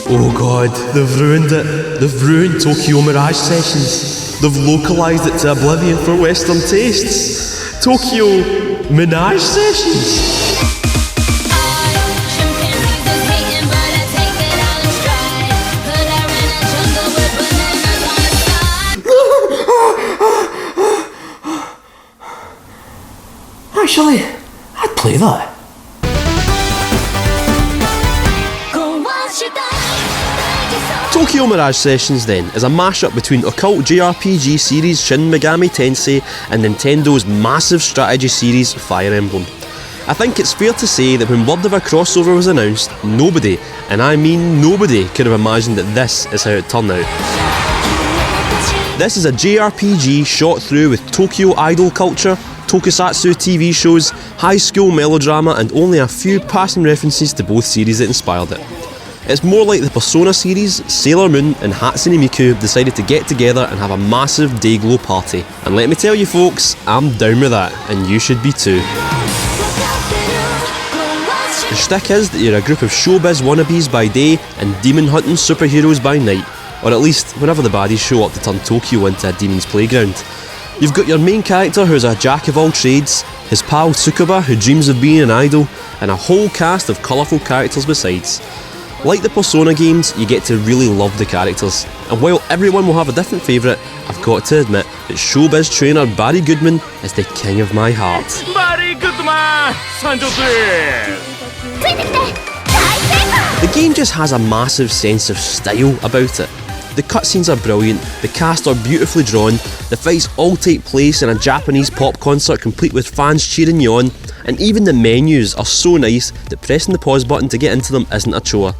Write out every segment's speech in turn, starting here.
Oh god, they've ruined it. They've ruined Tokyo Mirage Sessions. They've localised it to oblivion for Western tastes. Tokyo Minaj Sessions. Actually, I'd play that. Tokyo Mirage Sessions then is a mashup between occult JRPG series Shin Megami Tensei and Nintendo's massive strategy series Fire Emblem. I think it's fair to say that when word of a crossover was announced, nobody, and I mean nobody, could have imagined that this is how it turned out. This is a JRPG shot through with Tokyo idol culture, tokusatsu TV shows, high school melodrama and only a few passing references to both series that inspired it. It's more like the Persona series, Sailor Moon and Hatsune Miku decided to get together and have a massive Dayglow party. And let me tell you folks, I'm down with that, and you should be too. The shtick is that you're a group of showbiz wannabes by day and demon hunting superheroes by night, or at least whenever the baddies show up to turn Tokyo into a demon's playground. You've got your main character who's a jack of all trades, his pal Tsukuba who dreams of being an idol, and a whole cast of colourful characters besides. Like the Persona games, you get to really love the characters, and while everyone will have a different favourite, I've got to admit that showbiz trainer Barry Goodman is the king of my heart. Barry Goodman! The game just has a massive sense of style about it. The cutscenes are brilliant, the cast are beautifully drawn, the fights all take place in a Japanese pop concert complete with fans cheering you on, and even the menus are so nice that pressing the pause button to get into them isn't a chore.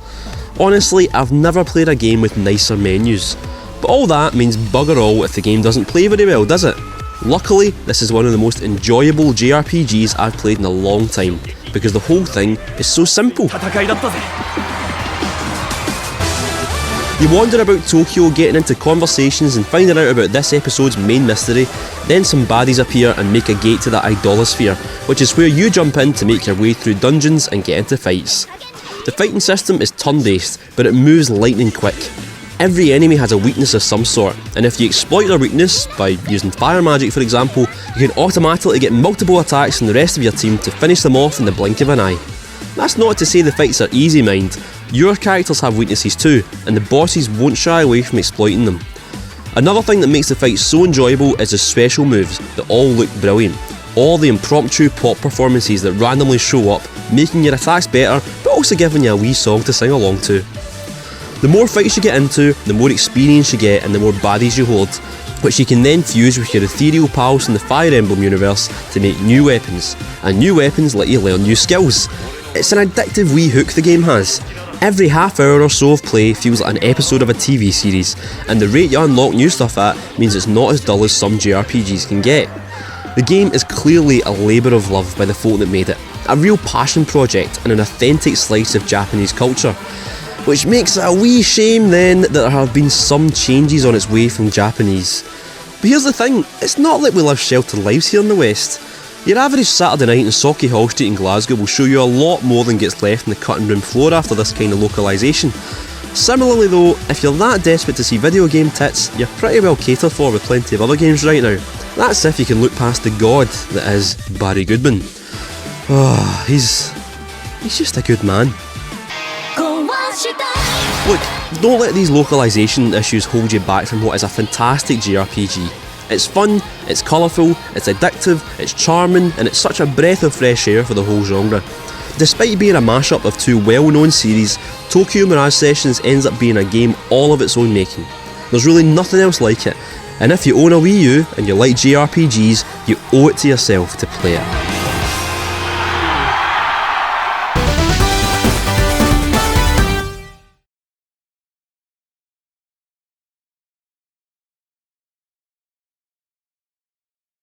Honestly, I've never played a game with nicer menus. But all that means bugger all if the game doesn't play very well, does it? Luckily, this is one of the most enjoyable JRPGs I've played in a long time, because the whole thing is so simple. You wander about Tokyo getting into conversations and finding out about this episode's main mystery, then some baddies appear and make a gate to the idolosphere, which is where you jump in to make your way through dungeons and get into fights. The fighting system is turn-based, but it moves lightning quick. Every enemy has a weakness of some sort, and if you exploit their weakness, by using fire magic for example, you can automatically get multiple attacks from the rest of your team to finish them off in the blink of an eye. That's not to say the fights are easy, mind. Your characters have weaknesses too, and the bosses won't shy away from exploiting them. Another thing that makes the fight so enjoyable is the special moves that all look brilliant. All the impromptu pop performances that randomly show up, making your attacks better, but also giving you a wee song to sing along to. The more fights you get into, the more experience you get and the more baddies you hoard, which you can then fuse with your ethereal pals from the Fire Emblem universe to make new weapons, and new weapons let you learn new skills. It's an addictive wee hook the game has. Every half hour or so of play feels like an episode of a TV series, and the rate you unlock new stuff at means it's not as dull as some JRPGs can get. The game is clearly a labour of love by the folk that made it, a real passion project and an authentic slice of Japanese culture, which makes it a wee shame then that there have been some changes on its way from Japanese. But here's the thing, it's not like we live sheltered lives here in the West. Your average Saturday night in Sauchiehall Hall Street in Glasgow will show you a lot more than gets left in the cutting room floor after this kind of localisation. Similarly though, if you're that desperate to see video game tits, you're pretty well catered for with plenty of other games right now. That's if you can look past the god that is Barry Goodman. Oh, he's just a good man. Look, don't let these localisation issues hold you back from what is a fantastic JRPG. It's fun, it's colourful, it's addictive, it's charming, and it's such a breath of fresh air for the whole genre. Despite being a mashup of two well-known series, Tokyo Minaj Sessions ends up being a game all of its own making. There's really nothing else like it, and if you own a Wii U and you like JRPGs, you owe it to yourself to play it.